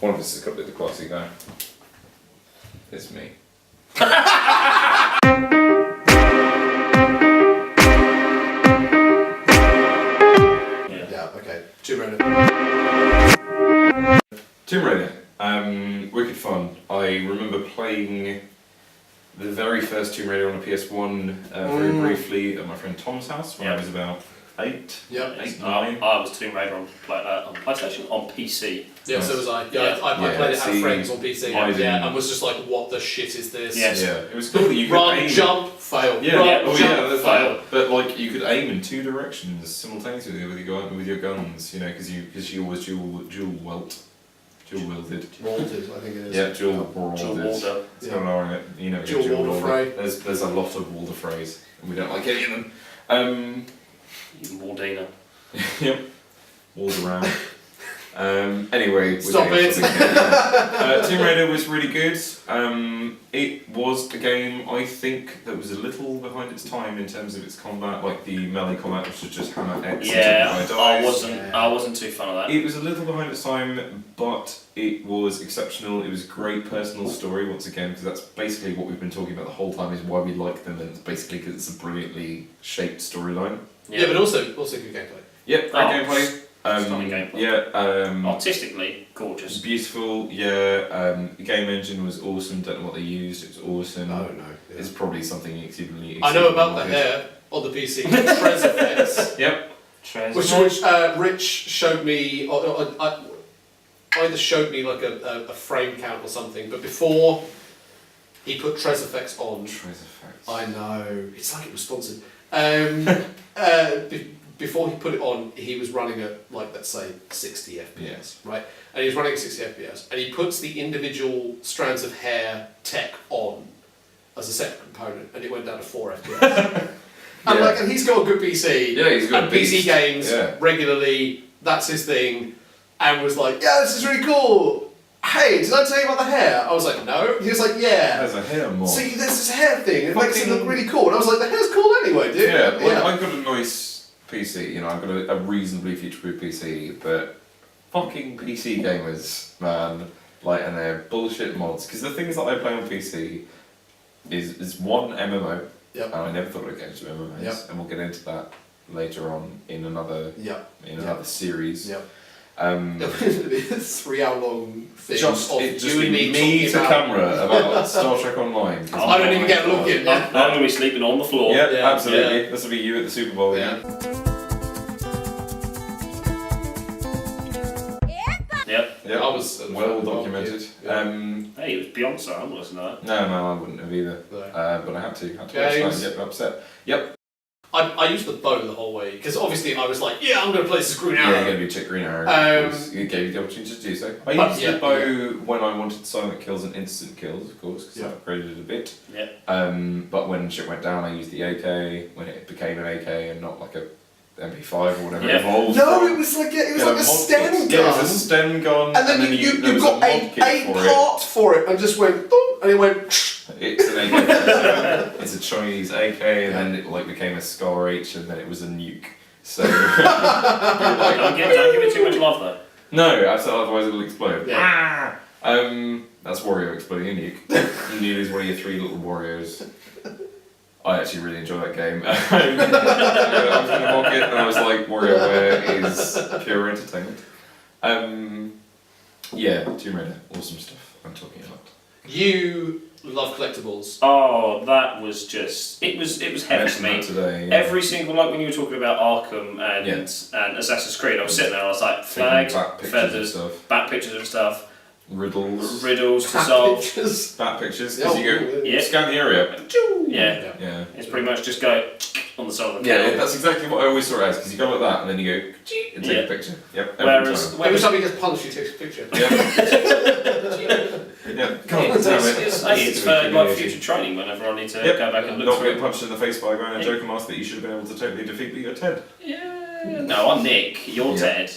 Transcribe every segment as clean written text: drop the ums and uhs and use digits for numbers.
One of us has got to be the classy guy. It's me. Yeah, okay. Tomb Raider. Tomb Raider. Wicked fun. I remember playing the very first Tomb Raider on a PS1 very briefly at my friend Tom's house when I was about 8. Yep. 8, 9. I was Tomb Raider on PlayStation, on PC. Yeah, so was I. Yeah, I played it at friends on PC. And was just like, what the shit is this? Yes. Yeah, it was cool that you could Run, aim. jump, fail. Yeah, Run, jump, fail. But like you could aim in 2 directions simultaneously with your guns, you know, because you always dual wielded. Wielded, I think it is. Yeah, dual Walder. wielded. Yeah. You know, Dual Walder Frey. There's a lot of Walder Freys, and we don't like any of them. Waldina. Yep. Walled around. Anyway, Stop it. Tomb Raider was really good. It was a game, I think, that was a little behind its time in terms of its combat, like the melee combat, which was just hammer X. Yeah, and I wasn't too fan of that. It was a little behind its time, but it was exceptional. It was a great personal story, once again, because that's basically what we've been talking about the whole time, is why we like them, and it's basically because it's a brilliantly shaped storyline. Yeah, but also good gameplay. Yep, great gameplay. Stunning gameplay. Yeah. Artistically gorgeous. Beautiful, yeah. The game engine was awesome. Don't know what they used. It was awesome. Oh no. Yeah. It's probably something exceedingly. I know about the hair on the PC. Trez effects. Yep. Which Rich showed me. Either showed me like a frame count or something, but before he put Trez effects on. Trez effects. I know. It's like it was sponsored. Before he put it on, he was running at, like, let's say 60 FPS, right? And he was running at 60 FPS, and he puts the individual strands of hair tech on as a separate component, and it went down to 4 FPS. And he's got a good PC. Yeah, he's got and PC games regularly. That's his thing, and was like, yeah, this is really cool. Hey, did I tell you about the hair? I was like, no. He was like, yeah. There's a hair mod. See, there's this hair thing. It makes it look really cool. And I was like, the hair's cool anyway, dude. Yeah, like, I've got a nice PC, you know, I've got a reasonably future-proof PC, but fucking PC gamers, man, like, and their bullshit mods. Because the things that I play on PC is one MMO, and I never thought I'd get into MMOs, and we'll get into that later on in another series. Yep. 3 hour long thing. Just you and me to camera about Star Trek Online. I don't even get a look in. I'm going to be sleeping on the floor. Yeah, absolutely. Yeah. This will be you at the Super Bowl. Yeah. Yep. I was well documented. Hey, it was Beyonce. I'm not listening to that. No, I wouldn't have either. No. But I had to watch that and get upset. Yep. I used the bow the whole way, because obviously I was like, yeah, I'm going to play this Green Arrow. Yeah, you're going to be Chick Green Arrow. It gave you the opportunity to do so. I used the bow when I wanted silent kills and instant kills, of course, because I upgraded it a bit. Yeah. But when shit went down, I used the AK, when it became an AK and not like a MP5 or whatever it evolved. No, it was like a Sten gun. Yeah, it was a Sten gun. And then you got a part for it and just went, boom, and it went. It's an AK. It's a Chinese AK, and then it like became a Scar H, and then it was a nuke. So don't give it too much love though. No, otherwise it'll explode. Yeah. That's Wario exploding a nuke. You lose one of your 3 little Warriors. I actually really enjoy that game. I was going to mock it, and I was like, WarioWare is pure entertainment. Yeah, Tomb Raider, awesome stuff I'm talking about. You love collectibles. Oh, that was just it was heavy to me. Today, Every single, like when you were talking about Arkham and Assassin's Creed, I was sitting there, I was like, flags, feathers, back pictures of stuff. Riddles to solve. Bat pictures, because you go scan the area. Yeah. It's pretty much just go on the side of the camera. Yeah, that's exactly what I always saw it as, because you go like that and then you go and take a picture. Yep. Every time he gets punched, he takes a picture. It's for like future training whenever I need to go back and look through. Not get punched in the face by a guy in a Joker mask that you should have been able to totally defeat, but you're Ted. Yeah. No, I'm Nick. You're Ted.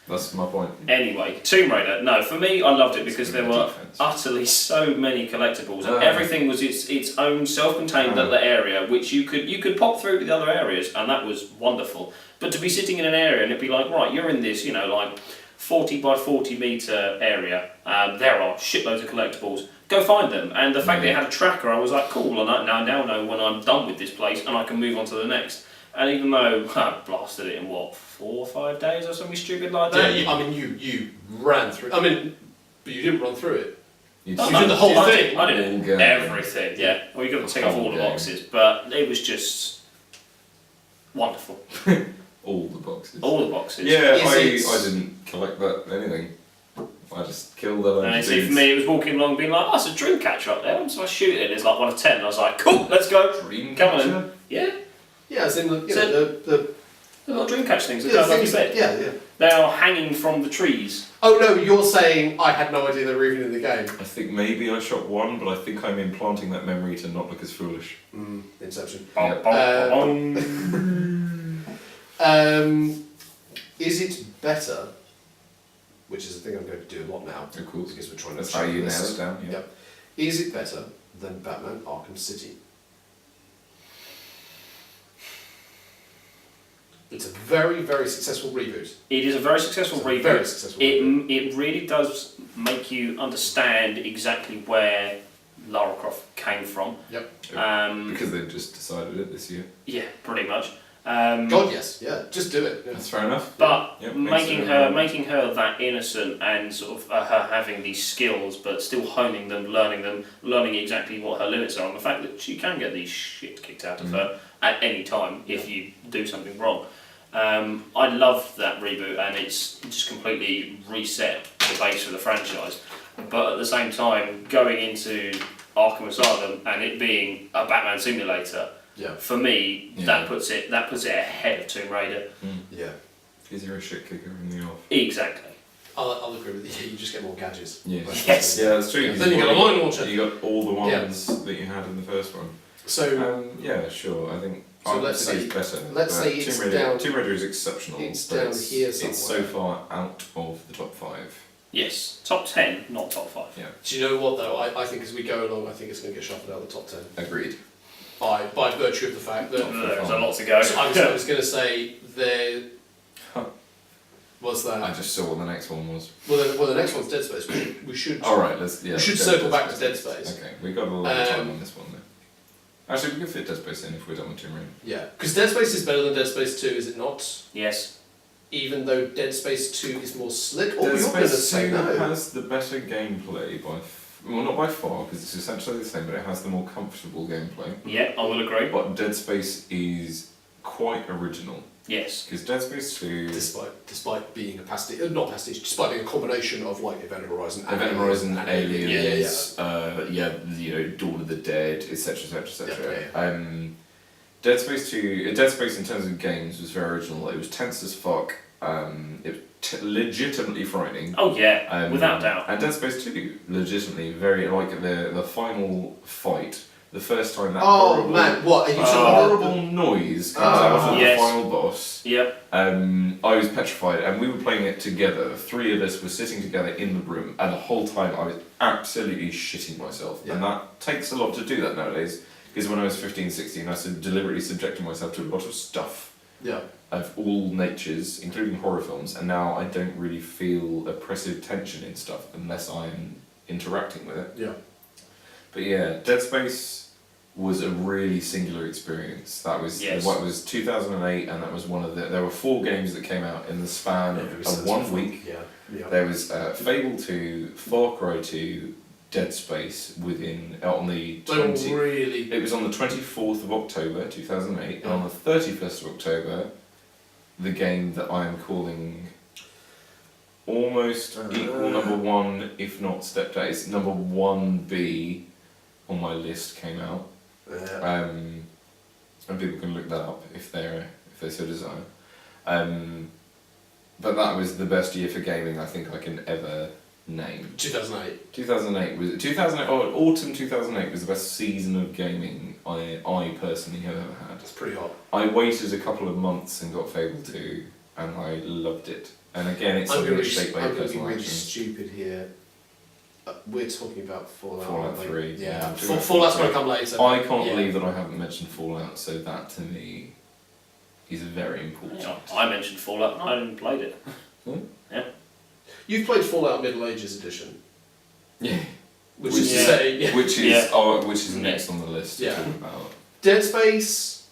That's my point. Anyway, Tomb Raider. No, for me, I loved it because there were utterly so many collectibles, and everything was its own self-contained little area, which you could pop through to the other areas, and that was wonderful. But to be sitting in an area and it'd be like, right, you're in this, you know, like 40 by 40 metre area. There are shitloads of collectibles. Go find them. And the fact that it had a tracker, I was like, cool, and I now know when I'm done with this place and I can move on to the next. And even though I blasted it in 4 or 5 days or something stupid like that. Yeah, you ran through. But you didn't run through it. You did the whole thing. I did everything. Yeah. Well, you got to tick off all the boxes, but it was just wonderful. All the boxes. All the boxes. Yeah, I didn't collect that anything. I just killed them. And see, for me, it was walking along, being like, "Oh, it's a dream catcher up there." So I shoot it. It's like 1 of 10. I was like, "Cool, let's go." Dream Come catcher? on. Yeah. Yeah, as in the little dream catch things that yeah, go like you said. Yeah. They are hanging from the trees. Oh no, you're saying I had no idea they were even in the game. I think maybe I shot one, but I think I'm implanting that memory to not look as foolish. Inception. Is it better? Which is the thing I'm going to do a lot now. Of course. Because we're trying to. That's how you nail it down. Yeah. Yep. Is it better than Batman Arkham City? It's a very, very successful reboot. It is a very successul reboot. Very successful reboot. It really does make you understand exactly where Lara Croft came from. Yep. Because they've just decided it this year. Yeah, pretty much. God, yes, yeah, just do it. Yeah. That's fair enough. But Yep, making her that innocent and sort of her having these skills, but still honing them, learning exactly what her limits are, and the fact that she can get these shit kicked out of her at any time if you do something wrong. I love that reboot, and it's just completely reset the base for the franchise. But at the same time, going into Arkham Asylum and it being a Batman simulator, for me, that puts it ahead of Tomb Raider. Yeah. Is there a shit kicker in the off? Exactly. I'll agree with you. You just get more gadgets. Yeah. Yes. Yeah, that's true. Then you get a mine launcher. You got all the ones that you had in the first one. So yeah, sure. I think So Arkham let's City say- is better. let's but say it's Tomb Raider, down- Tomb Raider is exceptional. it's but down it's, here It's so somewhere. far out of the top 5. Yes. Top 10, not top 5. Yeah. do you know what though? I think as we go along, I think it's going to get shuffled out of the top 10 Agreed. by virtue of the fact that. There's a lot to go. So I was going to say there. Huh. What's that? I just saw what the next one was. Well, the next one's Dead Space. We should. All right, let's. Yeah. We should let's circle go back to Dead Space. Okay, we got a lot of time on this one then. Actually, we can fit Dead Space in if we're done with Tomb Raider. Yeah, because Dead Space is better than Dead Space 2, is it not? Yes. Even though Dead Space 2 is more slick. Or Dead you're going to Space say 2 no. has the better gameplay by. Well, not by far, because it's essentially the same, but it has the more comfortable gameplay. Yeah, I will agree. But Dead Space is quite original. Yes. Because Dead Space 2... Despite being a pastiche, not pastiche, despite being a combination of like Event Horizon and Event Horizon, Aliens, Dawn of the Dead, etc, etc. Yeah. Dead Space 2, Dead Space in terms of games was very original. It was tense as fuck. It was legitimately frightening. Oh yeah, without doubt. And Dead Space 2, legitimately very like the final fight. The first time that Oh man, what are you talking horrible noise comes out of yes. the final boss. Yep. I was petrified, and we were playing it together. The 3 of us were sitting together in the room, and the whole time I was absolutely shitting myself. Yeah. And that takes a lot to do that nowadays, because when I was 15, 16, I deliberately subjected myself to a lot of stuff Yeah. of all natures, including horror films, and now I don't really feel oppressive tension in stuff unless I'm interacting with it. Yeah. But yeah, Dead Space was a really singular experience. That was what was 2008, and that was one of the. There were 4 games that came out in the span of 1 week. Yeah. There was Fable 2, Far Cry 2, Dead Space within on the 20. Really. It was on the 24th of October 2008, and on the 31st of October, the game that I am calling almost equal number 1, if not stepped out. It's number 1B on my list came out. And people can look that up if they so desire. But that was the best year for gaming I think I can ever name. 2008. 2008 autumn 2008 was the best season of gaming I personally have ever had. That's pretty hot. I waited a couple of months and got Fable 2, and I loved it. And again, it's something that's shaped by I'm going to be personal really action. stupid here. We're talking about Fallout. Fallout aren't we? 3. Yeah. Yeah. Fallout's going to come later. I can't yeah. believe that I haven't mentioned Fallout, so that to me is very important. Yeah, I mentioned Fallout and I hadn't played it. You've played Fallout Middle Ages Edition, Yeah. which is to say, yeah. Which is next on the list to Yeah. talk about. Dead Space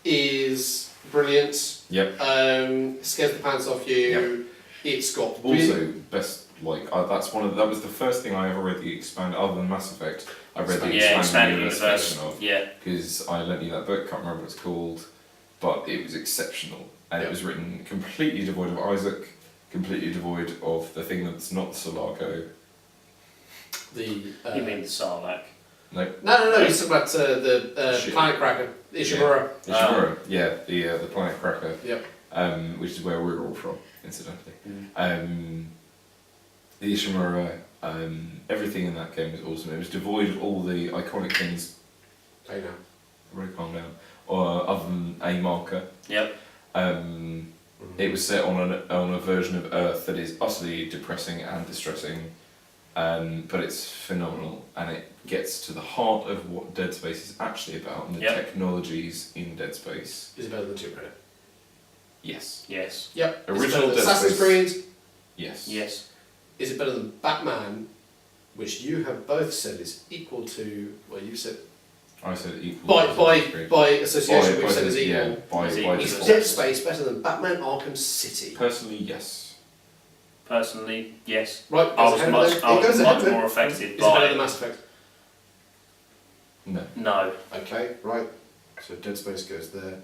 is brilliant. Yep. Scares the pants off you. It's got Also, best that was the first thing I ever read the expanded, other than Mass Effect. I read the expanded universe section of. Yeah. Because I lent you that book. Can't remember what it's called, but it was exceptional, and it was written completely devoid of Isaac, completely devoid of the thing that's not Sulaco. You mean the Sarlacc? No. No. He's talking about the Planet Cracker, Ishimura. Ishimura, the Planet Cracker. Yep. Which is where we're all from, incidentally. Mm. The Ishimura, everything in that game was awesome. It was devoid of all the iconic things. Hey now. Really calm down. Or other than a marker. Yep. It was set on a version of Earth that is utterly depressing and distressing, but it's phenomenal, and it gets to the heart of what Dead Space is actually about and the technologies in Dead Space. Is it better than Tomb Raider? Yes. Yes. Yep. Original Dead Assassin's Space. Creed. Yes. Yes. Is it better than Batman, which you have both said is equal to? Well, you said I said equal. by association. We've said is equal. Yeah, by Is Is Dead Space better than Batman Arkham City? Personally, yes. Personally, yes. Right. I was much more affected Is it better than by. Mass Effect? No. No. Okay. Right. So Dead Space goes there.